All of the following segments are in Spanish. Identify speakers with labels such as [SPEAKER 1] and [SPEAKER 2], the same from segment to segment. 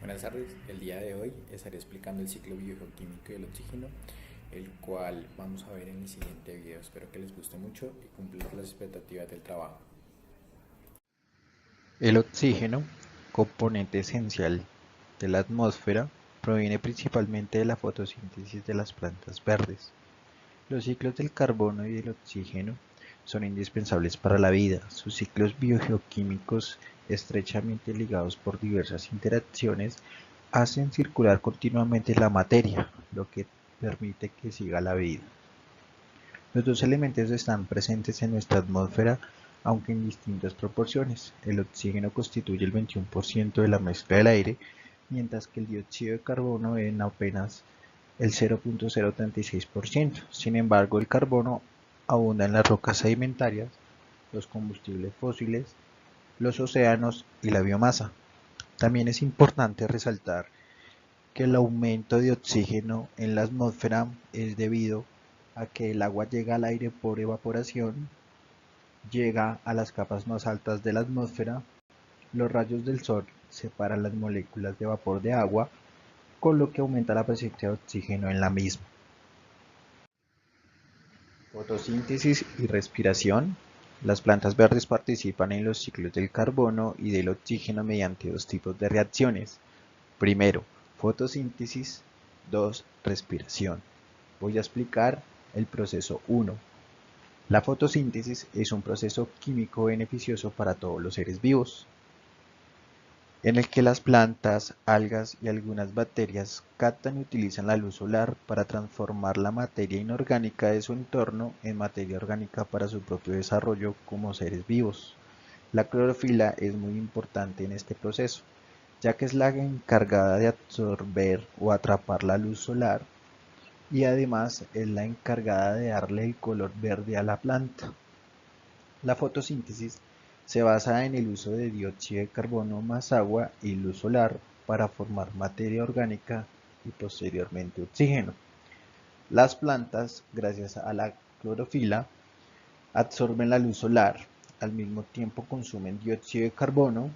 [SPEAKER 1] Buenas tardes, el día de hoy estaré explicando el ciclo biogeoquímico del oxígeno, el cual vamos a ver en el siguiente video. Espero que les guste mucho y cumplir las expectativas del trabajo.
[SPEAKER 2] El oxígeno, componente esencial de la atmósfera, proviene principalmente de la fotosíntesis de las plantas verdes. Los ciclos del carbono y del oxígeno son indispensables para la vida. Sus ciclos biogeoquímicos, estrechamente ligados por diversas interacciones, hacen circular continuamente la materia, lo que permite que siga la vida. Los dos elementos están presentes en nuestra atmósfera, aunque en distintas proporciones. El oxígeno constituye el 21% de la mezcla del aire, mientras que el dióxido de carbono en apenas el 0.036%. Sin embargo, el carbono abunda en las rocas sedimentarias, los combustibles fósiles, los océanos y la biomasa. También es importante resaltar que el aumento de oxígeno en la atmósfera es debido a que el agua llega al aire por evaporación, llega a las capas más altas de la atmósfera, los rayos del sol separan las moléculas de vapor de agua, con lo que aumenta la presencia de oxígeno en la misma. Fotosíntesis y respiración. Las plantas verdes participan en los ciclos del carbono y del oxígeno mediante dos tipos de reacciones. Primero, fotosíntesis. 2. Respiración. Voy a explicar el proceso 1. La fotosíntesis es un proceso químico beneficioso para todos los seres vivos, en el que las plantas, algas y algunas bacterias captan y utilizan la luz solar para transformar la materia inorgánica de su entorno en materia orgánica para su propio desarrollo como seres vivos. La clorofila es muy importante en este proceso, ya que es la encargada de absorber o atrapar la luz solar y además es la encargada de darle el color verde a la planta. La fotosíntesis se basa en el uso de dióxido de carbono más agua y luz solar para formar materia orgánica y posteriormente oxígeno. Las plantas, gracias a la clorofila, absorben la luz solar, al mismo tiempo consumen dióxido de carbono.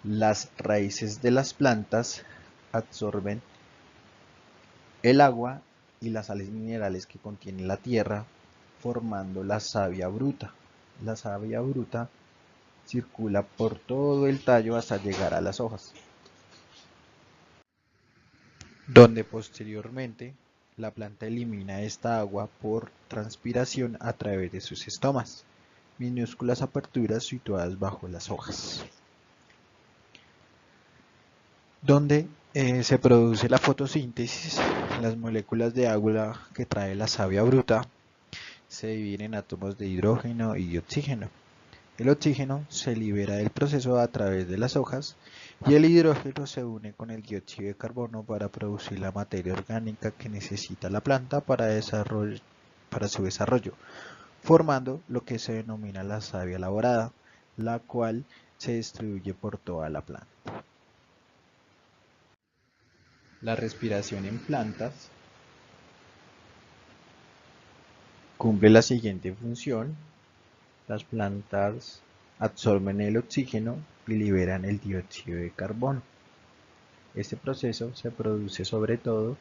[SPEAKER 2] Las raíces de las plantas absorben el agua y las sales minerales que contiene la tierra, formando la savia bruta. La savia bruta circula por todo el tallo hasta llegar a las hojas, donde posteriormente la planta elimina esta agua por transpiración a través de sus estomas, minúsculas aperturas situadas bajo las hojas, donde se produce la fotosíntesis. Las moléculas de agua que trae la savia bruta se dividen en átomos de hidrógeno y de oxígeno. El oxígeno se libera del proceso a través de las hojas y el hidrógeno se une con el dióxido de carbono para producir la materia orgánica que necesita la planta para su desarrollo, formando lo que se denomina la savia elaborada, la cual se distribuye por toda la planta. La respiración en plantas cumple la siguiente función. Las plantas absorben el oxígeno y liberan el dióxido de carbono. Este proceso se produce sobre todo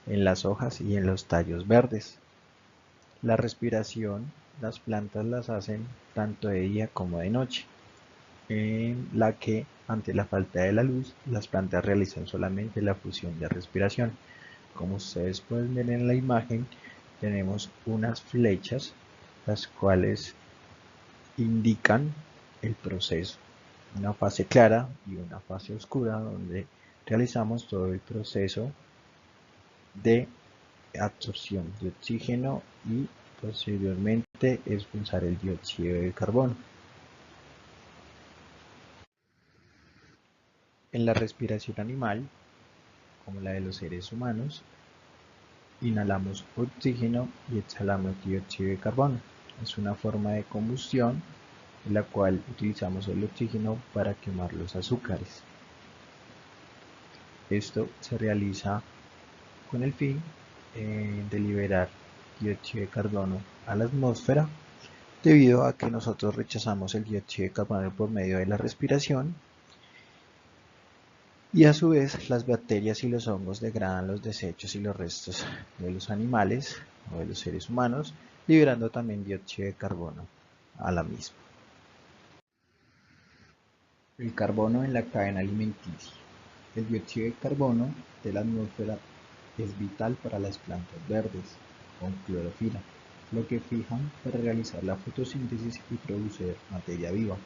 [SPEAKER 2] en las hojas y en los tallos verdes. La respiración, las plantas las hacen tanto de día como de noche, en la que ante la falta de la luz, las plantas realizan solamente la función de respiración. Como ustedes pueden ver en la imagen, tenemos unas flechas, las cuales indican el proceso, una fase clara y una fase oscura, donde realizamos todo el proceso de absorción de oxígeno y posteriormente expulsar el dióxido de carbono. En la respiración animal, como la de los seres humanos, inhalamos oxígeno y exhalamos dióxido de carbono. Es una forma de combustión en la cual utilizamos el oxígeno para quemar los azúcares. Esto se realiza con el fin de liberar dióxido de carbono a la atmósfera, debido a que nosotros rechazamos el dióxido de carbono por medio de la respiración Y a su vez las bacterias y los hongos degradan los desechos y los restos de los animales o de los seres humanos, liberando también dióxido de carbono a la misma. El carbono en la cadena alimenticia. El dióxido de carbono de la atmósfera es vital para las plantas verdes con clorofila, lo que fijan para realizar la fotosíntesis y producir materia viva.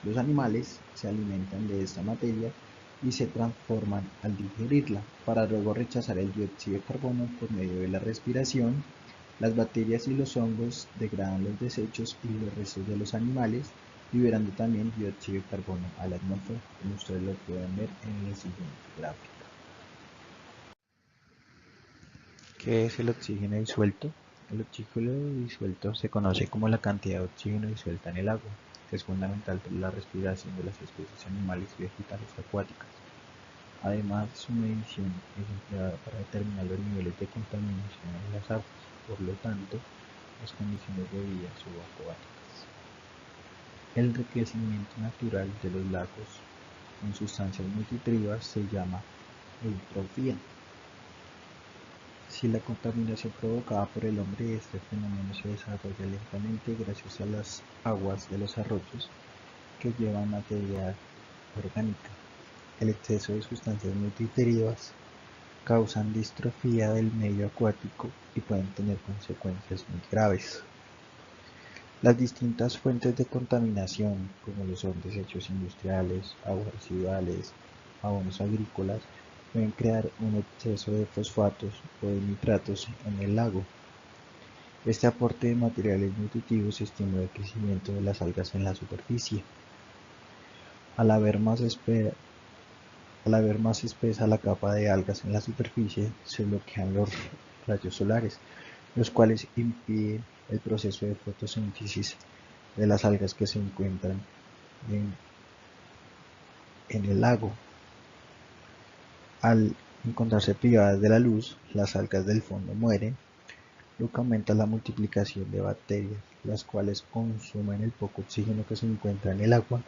[SPEAKER 2] Los animales se alimentan de esta materia y se transforman al digerirla para luego rechazar el dióxido de carbono por medio de la respiración. Las bacterias y los hongos degradan los desechos y los restos de los animales, liberando también dióxido de carbono a la atmósfera, como ustedes lo pueden ver en la siguiente gráfica. ¿Qué es el oxígeno disuelto? El oxígeno disuelto se conoce como la cantidad de oxígeno disuelta en el agua, que es fundamental para la respiración de las especies animales y vegetales acuáticas. Además, su medición es empleada para determinar los niveles de contaminación en las aguas, por lo tanto, las condiciones de vida subacuáticas. El enriquecimiento natural de los lagos con sustancias nutritivas se llama eutrofía. Si la contaminación provocada por el hombre, este fenómeno se desarrolla lentamente gracias a las aguas de los arroyos que llevan materia orgánica. El exceso de sustancias nutritivas causan distrofia del medio acuático y pueden tener consecuencias muy graves. Las distintas fuentes de contaminación, como lo son desechos industriales, aguas residuales, abonos agrícolas, pueden crear un exceso de fosfatos o de nitratos en el lago. Este aporte de materiales nutritivos estimula el crecimiento de las algas en la superficie. Al haber más espesa la capa de algas en la superficie, se bloquean los rayos solares, los cuales impiden el proceso de fotosíntesis de las algas que se encuentran en el lago. Al encontrarse privadas de la luz, las algas del fondo mueren, lo que aumenta la multiplicación de bacterias, las cuales consumen el poco oxígeno que se encuentra en el agua,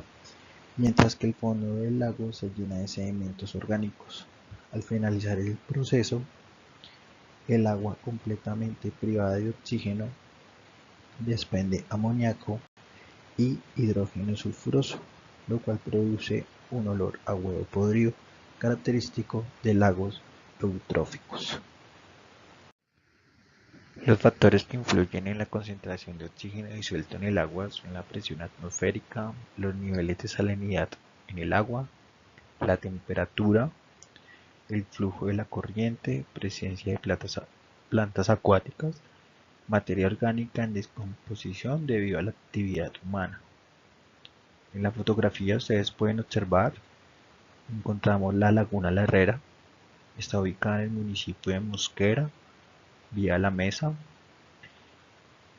[SPEAKER 2] mientras que el fondo del lago se llena de sedimentos orgánicos. Al finalizar el proceso, el agua completamente privada de oxígeno desprende amoníaco y hidrógeno sulfuroso, lo cual produce un olor a huevo podrido característico de lagos eutróficos. Los factores que influyen en la concentración de oxígeno disuelto en el agua son la presión atmosférica, los niveles de salinidad en el agua, la temperatura, el flujo de la corriente, presencia de plantas acuáticas, materia orgánica en descomposición debido a la actividad humana. En la fotografía ustedes pueden observar, encontramos la laguna La Herrera, está ubicada en el municipio de Mosquera, vía La Mesa.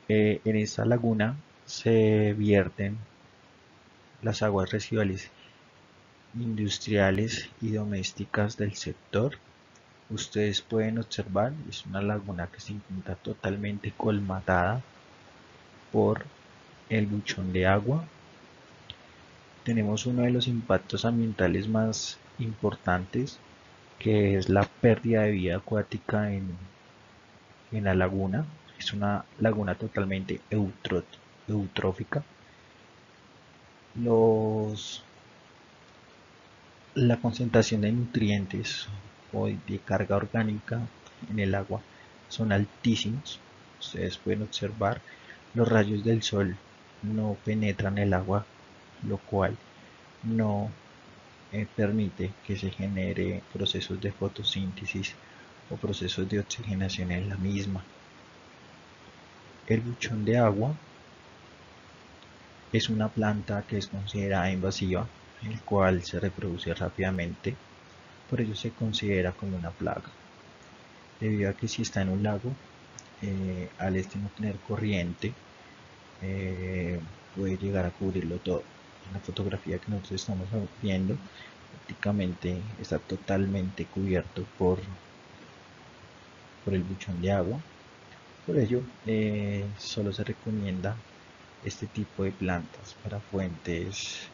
[SPEAKER 2] En esta laguna se vierten las aguas residuales industriales y domésticas del sector. Ustedes pueden observar, es una laguna que se encuentra totalmente colmatada por el buchón de agua. Tenemos uno de los impactos ambientales más importantes, que es la pérdida de vida acuática en la laguna. Es una laguna totalmente eutrófica. La concentración de nutrientes o de carga orgánica en el agua son altísimos. Ustedes pueden observar, los rayos del sol no penetran el agua, lo cual no permite que se genere procesos de fotosíntesis o procesos de oxigenación en la misma. El buchón de agua es una planta que es considerada invasiva, el cual se reproduce rápidamente, por ello se considera como una plaga, debido a que si está en un lago, al no tener corriente, puede llegar a cubrirlo todo. En la fotografía que nosotros estamos viendo, prácticamente está totalmente cubierto por el buchón de agua. Por ello, solo se recomienda este tipo de plantas para fuentes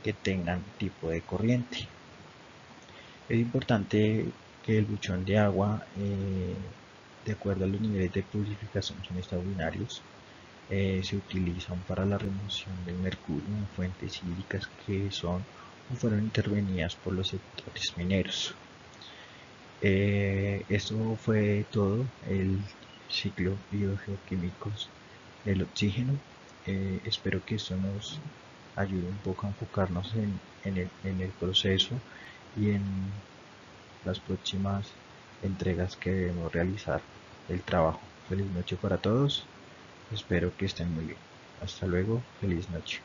[SPEAKER 2] que tengan tipo de corriente. Es importante que el buchón de agua, de acuerdo a los niveles de purificación, son extraordinarios. Se utilizan para la remoción del mercurio en fuentes hídricas que son o fueron intervenidas por los sectores mineros. Esto fue todo el ciclo biogeoquímicos del oxígeno. Espero que esto nos ayude un poco a enfocarnos en el proceso y en las próximas entregas que debemos realizar del trabajo. Feliz noche para todos. Espero que estén muy bien. Hasta luego. Feliz noche.